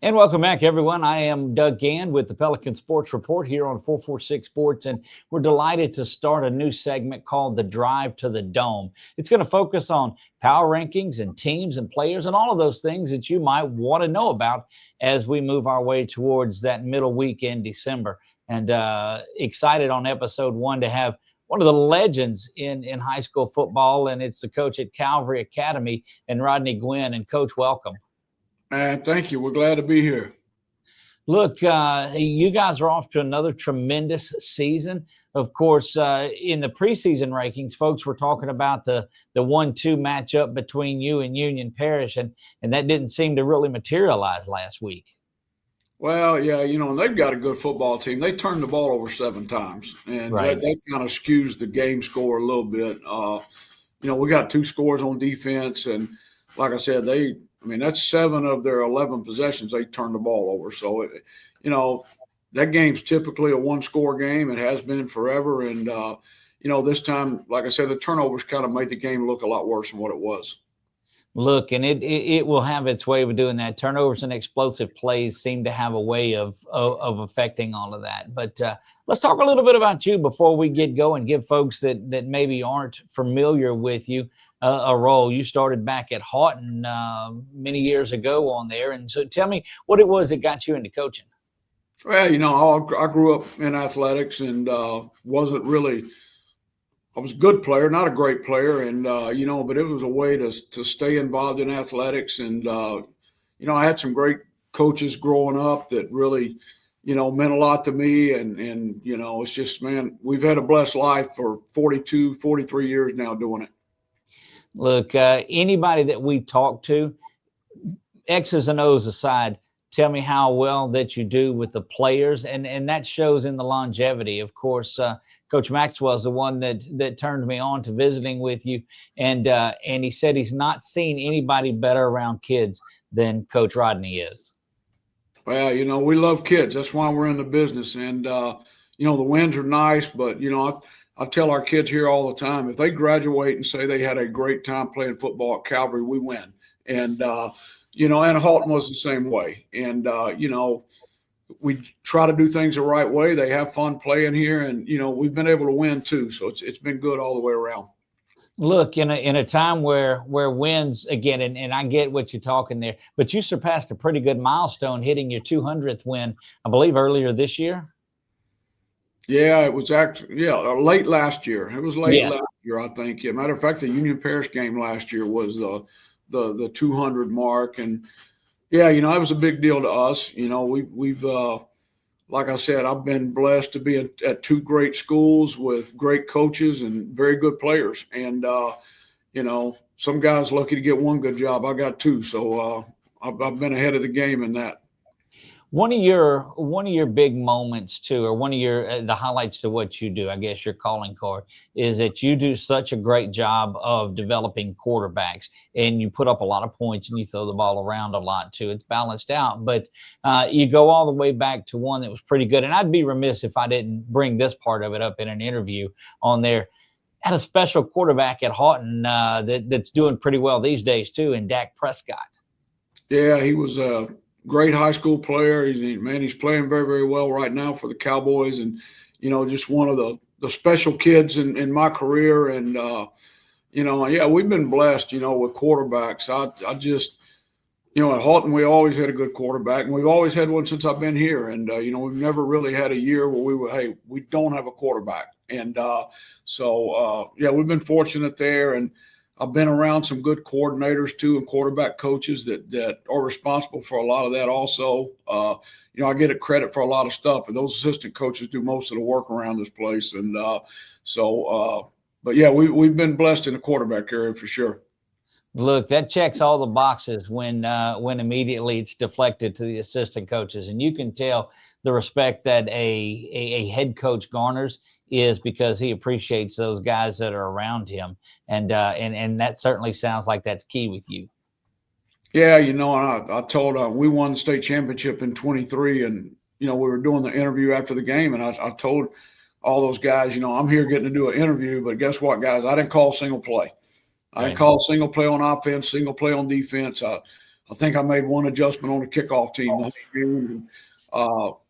And welcome back, everyone. I am Doug Gann with the Pelican Sports Report here on 446 Sports, and we're delighted to start a new segment called The Drive to the Dome. It's going to focus on power rankings and teams and players and all of those things that you might want to know about as we move our way towards that middle week in December. And excited on episode 1 to have one of the legends in high school football, and it's the coach at Calvary Academy, and Rodney Guin. And Coach, welcome. Thank you. We're glad to be here. Look, you guys are off to another tremendous season. Of course, in the preseason rankings, folks were talking about the 1-2 matchup between you and Union Parish, and that didn't seem to really materialize last week. Well, yeah, and they've got a good football team. They turned the ball over 7 times, and Right. that kind of skews the game score a little bit. We got 2 scores on defense, and like I said, that's 7 of their 11 possessions they turned the ball over. So, that game's typically a 1-score game. It has been forever. And, this time, like I said, the turnovers kind of made the game look a lot worse than what it was. Look, and it will have its way of doing that. Turnovers and explosive plays seem to have a way of affecting all of that. But let's talk a little bit about you before we get going. Give folks that maybe aren't familiar with you a role. You started back at Houghton many years ago on there, and so tell me what it was that got you into coaching. Well, I grew up in athletics and wasn't really. I was a good player, not a great player, and but it was a way to stay involved in athletics. And I had some great coaches growing up that really, meant a lot to me. And it's just, man, we've had a blessed life for 42, 43 years now doing it. Look, anybody that we talk to, X's and O's aside, tell me how well that you do with the players, and that shows in the longevity. Of course, Coach Maxwell is the one that turned me on to visiting with you, and he said he's not seen anybody better around kids than Coach Rodney is. Well, we love kids. That's why we're in the business, and the wins are nice, but I tell our kids here all the time, if they graduate and say they had a great time playing football at Calvary, we win. And and Halton was the same way. And, we try to do things the right way. They have fun playing here, and, we've been able to win too. So it's been good all the way around. Look, in a time where wins, again, and I get what you're talking there, but you surpassed a pretty good milestone hitting your 200th win, I believe, earlier this year. Yeah, it was actually, late last year. It was late last year, I think. Yeah, matter of fact, the Union Parish game last year was the 200 mark, and it was a big deal to us. We've like I said, I've been blessed to be at 2 great schools with great coaches and very good players, and some guys lucky to get 1 good job. I got 2, so I've been ahead of the game in that. One of your big moments too, or one of your the highlights to what you do, I guess your calling card, is that you do such a great job of developing quarterbacks, and you put up a lot of points and you throw the ball around a lot too. It's balanced out, but you go all the way back to one that was pretty good. And I'd be remiss if I didn't bring this part of it up in an interview on there. Had a special quarterback at Houghton that's doing pretty well these days too, in Dak Prescott. Yeah, he was a great high school player. He's playing very, very well right now for the Cowboys, and just one of the special kids in my career. And we've been blessed, with quarterbacks. I just at Houghton we always had a good quarterback, and we've always had one since I've been here. And we've never really had a year where we don't have a quarterback. And we've been fortunate there. And I've been around some good coordinators too, and quarterback coaches that are responsible for a lot of that also. I get a credit for a lot of stuff, and those assistant coaches do most of the work around this place. And we've been blessed in the quarterback area for sure. Look, that checks all the boxes when immediately it's deflected to the assistant coaches, and you can tell the respect that a head coach garners is because he appreciates those guys that are around him, and that certainly sounds like that's key with you. Yeah, I told we won the state championship in 23, and we were doing the interview after the game, and I told all those guys, I'm here getting to do an interview, but guess what, guys? I didn't call single play. I didn't call single play on offense, single play on defense. I think I made one adjustment on the kickoff team the whole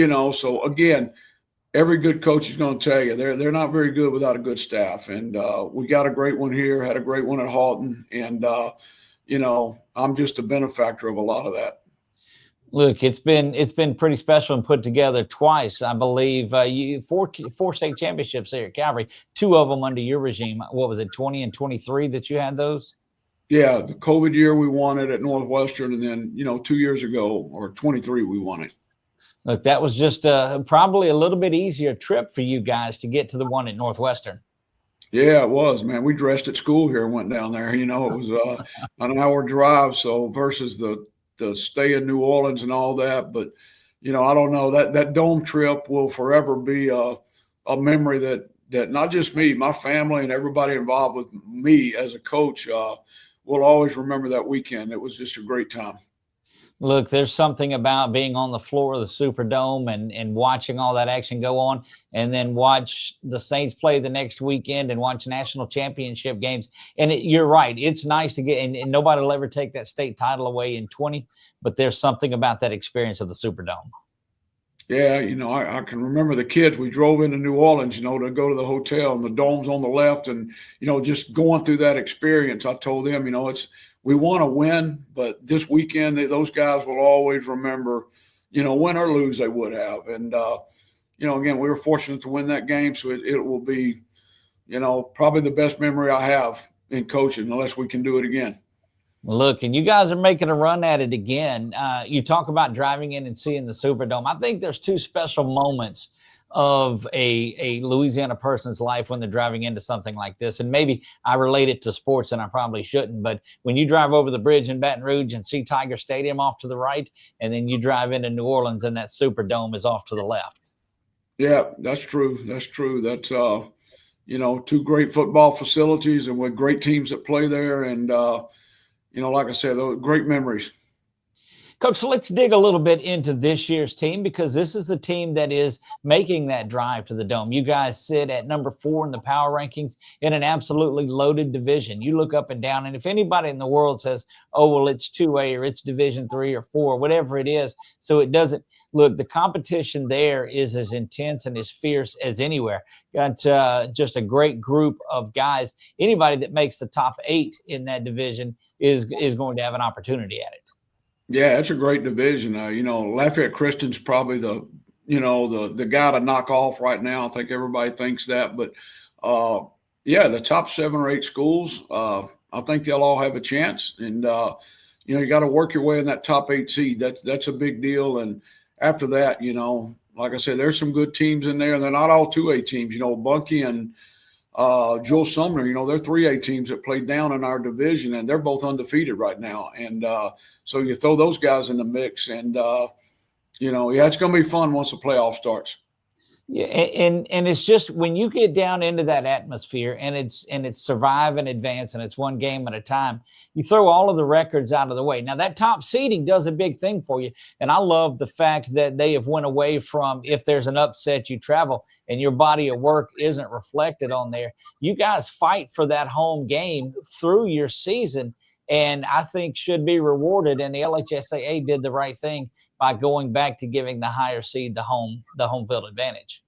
game. So again, every good coach is going to tell you they're not very good without a good staff, and we got a great one here, had a great one at Halton, and I'm just a benefactor of a lot of that. Look, it's been pretty special and put together twice, I believe. You four state championships here at Calvary, two of them under your regime. What was it, 20 and 23 that you had those? Yeah, the COVID year we won it at Northwestern, and then 2 years ago or 23 we won it. Look, that was just probably a little bit easier trip for you guys to get to the one at Northwestern. Yeah, it was, man. We dressed at school here and went down there. It was an hour drive, so versus the stay in New Orleans and all that. But I don't know, that dome trip will forever be a memory that not just me, my family, and everybody involved with me as a coach will always remember that weekend. It was just a great time. Look, there's something about being on the floor of the Superdome and watching all that action go on, and then watch the Saints play the next weekend and watch national championship games. And you're right. It's nice to get, and nobody will ever take that state title away in 20, but there's something about that experience of the Superdome. Yeah, I can remember the kids. We drove into New Orleans, to go to the hotel, and the dome's on the left, and just going through that experience. I told them, we want to win, but this weekend those guys will always remember, win or lose they would have. And again, we were fortunate to win that game, so it will be, probably the best memory I have in coaching, unless we can do it again. Look, and you guys are making a run at it again. You talk about driving in and seeing the Superdome. I think there's two special moments of a Louisiana person's life when they're driving into something like this. And maybe I relate it to sports, and I probably shouldn't. But when you drive over the bridge in Baton Rouge and see Tiger Stadium off to the right, and then you drive into New Orleans and that Superdome is off to the left. Yeah, that's true. That's true. That's, two great football facilities and with great teams that play there. And, like I said, those great memories. Coach, so let's dig a little bit into this year's team, because this is the team that is making that drive to the Dome. You guys sit at number 4 in the power rankings in an absolutely loaded division. You look up and down, and if anybody in the world says, oh, well, it's 2A or it's Division 3 or 4, whatever it is, so it doesn't look, the competition there is as intense and as fierce as anywhere. Got just a great group of guys. Anybody that makes the top 8 in that division is going to have an opportunity at it. Yeah, it's a great division. Lafayette Christian's probably the guy to knock off right now. I think everybody thinks that, but the top 7 or 8 schools, I think they'll all have a chance. And you got to work your way in that top 8 seed. That's a big deal. And after that, like I said, there's some good teams in there, and they're not all 2A teams. Bunkie and Joel Sumner, they're 3A teams that played down in our division, and they're both undefeated right now. And so you throw those guys in the mix, and it's going to be fun once the playoff starts. Yeah, and it's just when you get down into that atmosphere, and it's survive and advance, and it's one game at a time, you throw all of the records out of the way. Now that top seeding does a big thing for you, and I love the fact that they have went away from, if there's an upset, you travel, and your body of work isn't reflected on there. You guys fight for that home game through your season, and I think should be rewarded. And the LHSAA did the right thing by going back to giving the higher seed the home field advantage.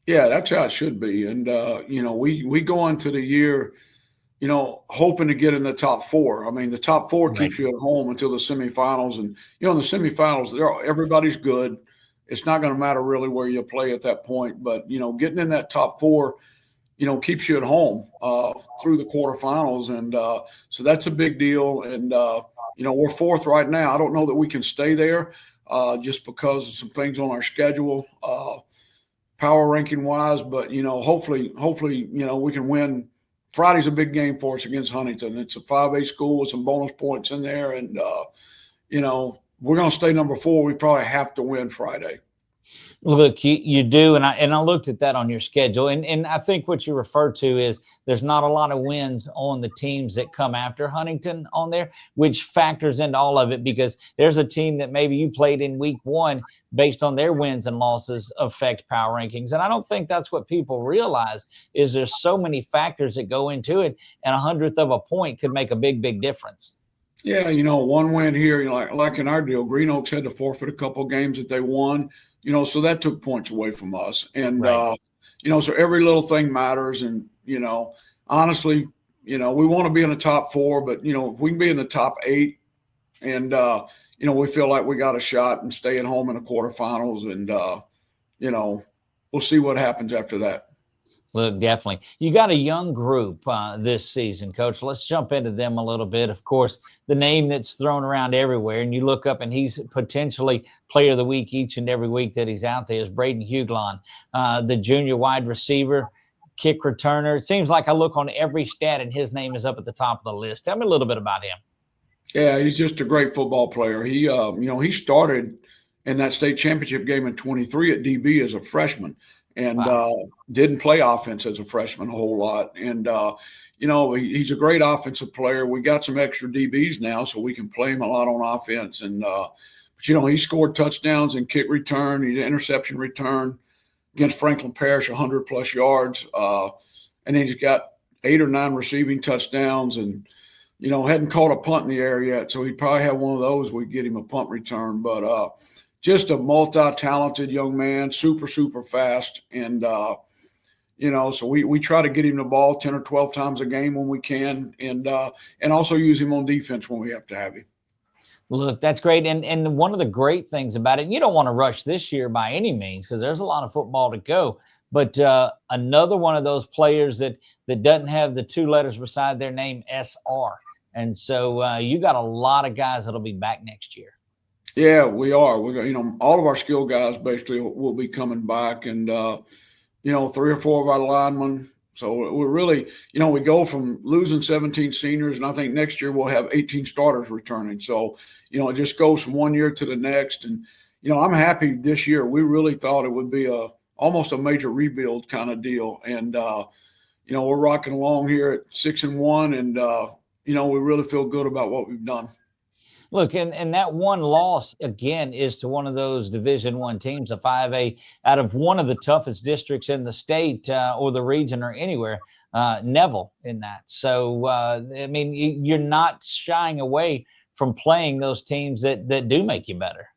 Yeah, that's how it should be. And we go into the year, hoping to get in the top 4. I mean, the top 4 keeps you at home until the semifinals. And in the semifinals, everybody's good. It's not going to matter really where you play at that point. But getting in that top 4, keeps you at home through the quarterfinals. And so that's a big deal. And, we're 4th right now. I don't know that we can stay there just because of some things on our schedule, power ranking wise. But, hopefully, we can win. Friday's a big game for us against Huntington. It's a 5A school with some bonus points in there. And, we're going to stay number 4. We probably have to win Friday. Look, you do, and I looked at that on your schedule, and I think what you refer to is there's not a lot of wins on the teams that come after Huntington on there, which factors into all of it, because there's a team that maybe you played in week 1 based on their wins and losses affect power rankings. And I don't think that's what people realize, is there's so many factors that go into it, and 1/100th of a point could make a big, big difference. Yeah, one win here, like in our deal, Green Oaks had to forfeit a couple of games that they won, so that took points away from us. And Right. so every little thing matters. And honestly, we want to be in the top four, but if we can be in the top eight, and we feel like we got a shot and stay at home in the quarterfinals, and we'll see what happens after that. Look, definitely. You got a young group this season, Coach. Let's jump into them a little bit. Of course, the name that's thrown around everywhere, and you look up and he's potentially player of the week each and every week that he's out there, is Braden Huglon, the junior wide receiver, kick returner. It seems like I look on every stat and his name is up at the top of the list. Tell me a little bit about him. Yeah, he's just a great football player. He started in that state championship game in 23 at DB as a freshman, and Wow. didn't play offense as a freshman a whole lot. And he's a great offensive player. We got some extra DBs now, so we can play him a lot on offense. And but he scored touchdowns and kick return. He's an interception return against Franklin Parish, 100+ yards, and then he's got 8 or 9 receiving touchdowns, and hadn't caught a punt in the air yet, so he'd probably have one of those. We'd get him a punt return. But just a multi-talented young man, super, super fast. And, so we try to get him the ball 10 or 12 times a game when we can, and also use him on defense when we have to have him. Look, that's great. And one of the great things about it, and you don't want to rush this year by any means because there's a lot of football to go. But another one of those players that doesn't have the 2 letters beside their name, SR. And so you got a lot of guys that'll be back next year. Yeah, we are. We got, all of our skill guys basically will be coming back, and 3 or 4 of our linemen. So we're really, we go from losing 17 seniors, and I think next year we'll have 18 starters returning. So, it just goes from one year to the next. And, I'm happy this year. We really thought it would be almost a major rebuild kind of deal. And, we're rocking along here at 6-1, and, we really feel good about what we've done. Look, and that one loss again is to one of those Division I teams, a 5A, out of one of the toughest districts in the state or the region or anywhere, Neville in that. So I mean, you're not shying away from playing those teams that do make you better.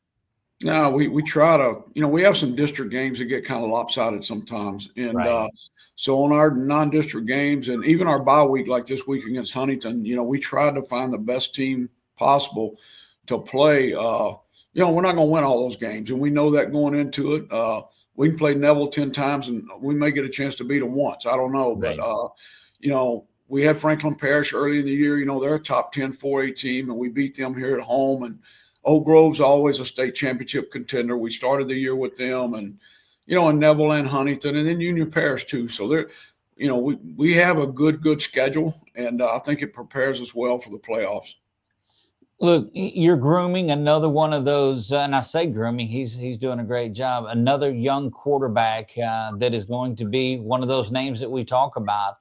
No, we try to, we have some district games that get kind of lopsided sometimes. And Right. So on our non-district games and even our bye week, like this week against Huntington, we tried to find the best team possible to play. We're not going to win all those games, and we know that going into it. We can play Neville 10 times, and we may get a chance to beat them once. I don't know. Right. But, we had Franklin Parish early in the year. They're a top 10 4A team, and we beat them here at home. And Oak Grove's always a state championship contender. We started the year with them, and and Neville and Huntington, and then Union Parish too. So they're, we have a good schedule, and I think it prepares us well for the playoffs. Look, you're grooming another one of those, and I say grooming. He's doing a great job. Another young quarterback that is going to be one of those names that we talk about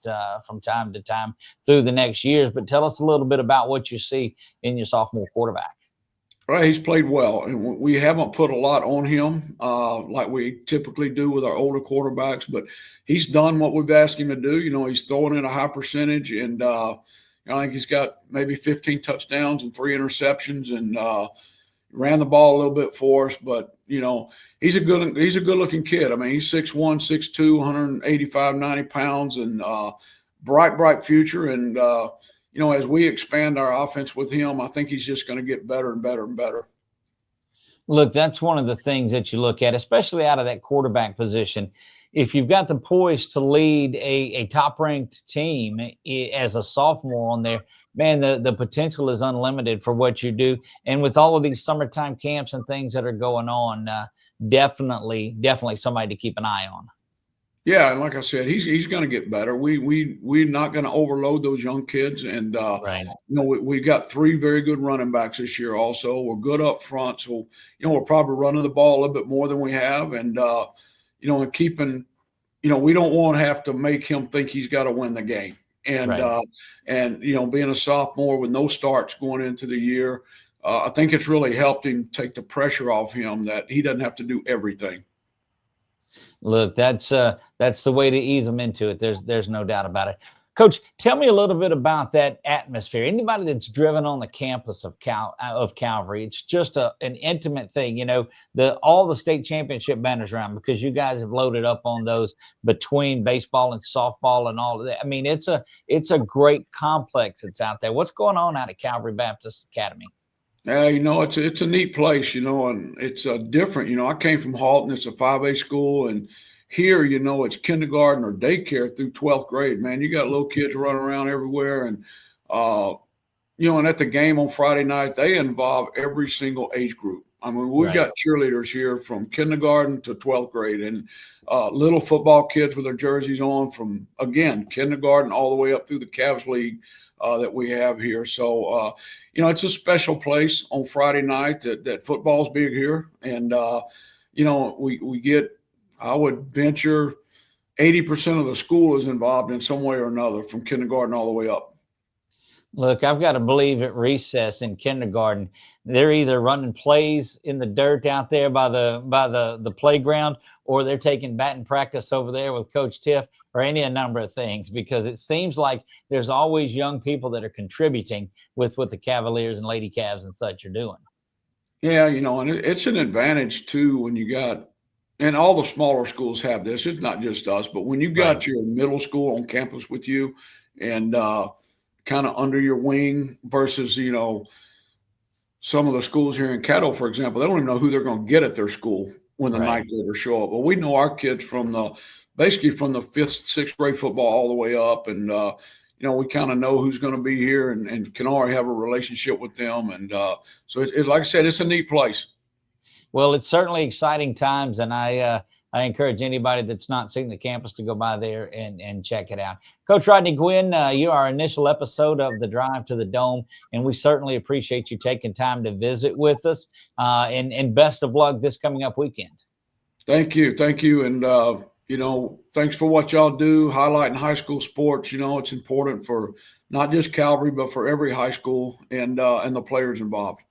from time to time through the next years. But tell us a little bit about what you see in your sophomore quarterback. Right, he's played well, and we haven't put a lot on him like we typically do with our older quarterbacks. But he's done what we've asked him to do. He's throwing in a high percentage, and I think he's got maybe 15 touchdowns and 3 interceptions, and ran the ball a little bit for us. But he's a good looking kid. I mean, he's 6'1", 6'2", 185, 90 pounds, and bright future. And as we expand our offense with him, I think he's just going to get better and better and better. Look, that's one of the things that you look at, especially out of that quarterback position. If you've got the poise to lead a top-ranked team as a sophomore on there, man, the potential is unlimited for what you do. And with all of these summertime camps and things that are going on, definitely somebody to keep an eye on. Yeah, and like I said, he's going to get better. We're not going to overload those young kids, and Right. We got 3 very good running backs this year. Also, we're good up front, so we're probably running the ball a little bit more than we have, and and keeping, we don't want to have to make him think he's got to win the game, and Right. and being a sophomore with no starts going into the year, I think it's really helped him take the pressure off him that he doesn't have to do everything. Look, that's the way to ease them into it. There's no doubt about it. Coach, tell me a little bit about that atmosphere. Anybody that's driven on the campus of Calvary, it's just an intimate thing. You know, all the state championship banners around because you guys have loaded up on those between baseball and softball and all of that. I mean, it's a great complex that's out there. What's going on out at Calvary Baptist Academy? Yeah, it's a neat place, and it's different. I came from Halton. It's a 5A school, and here, it's kindergarten or daycare through 12th grade. Man, you got little kids running around everywhere, and and at the game on Friday night, they involve every single age group. I mean, we've got cheerleaders here from kindergarten to 12th grade, and little football kids with their jerseys on from, again, kindergarten all the way up through the Cavs League that we have here. So, it's a special place on Friday night that football's big here. And, we get, I would venture 80% of the school is involved in some way or another from kindergarten all the way up. Look, I've got to believe at recess in kindergarten, they're either running plays in the dirt out there by the playground, or they're taking batting practice over there with Coach Tiff, or any a number of things, because it seems like there's always young people that are contributing with what the Cavaliers and Lady Cavs and such are doing. Yeah, and it's an advantage too when you got, and all the smaller schools have this. It's not just us, but when you got your middle school on campus with you and kind of under your wing versus, some of the schools here in Caddo, for example, they don't even know who they're going to get at their school when the night gator show up. But we know our kids basically from the 5th, 6th grade football all the way up. And, we kind of know who's going to be here and can already have a relationship with them. And so like I said, it's a neat place. Well, it's certainly exciting times, and I encourage anybody that's not seen the campus to go by there and check it out. Coach Rodney Guin, you are our initial episode of the Drive to the Dome, and we certainly appreciate you taking time to visit with us. And best of luck this coming up weekend. Thank you, and thanks for what y'all do, highlighting high school sports. It's important for not just Calvary, but for every high school and the players involved.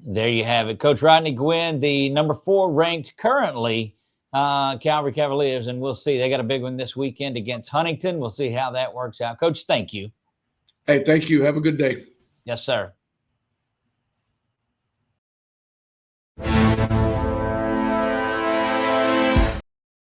There you have it. Coach Rodney Guin, the number 4 ranked currently Calvary Cavaliers, and we'll see. They got a big one this weekend against Huntington. We'll see how that works out. Coach, thank you. Hey, thank you. Have a good day. Yes, sir.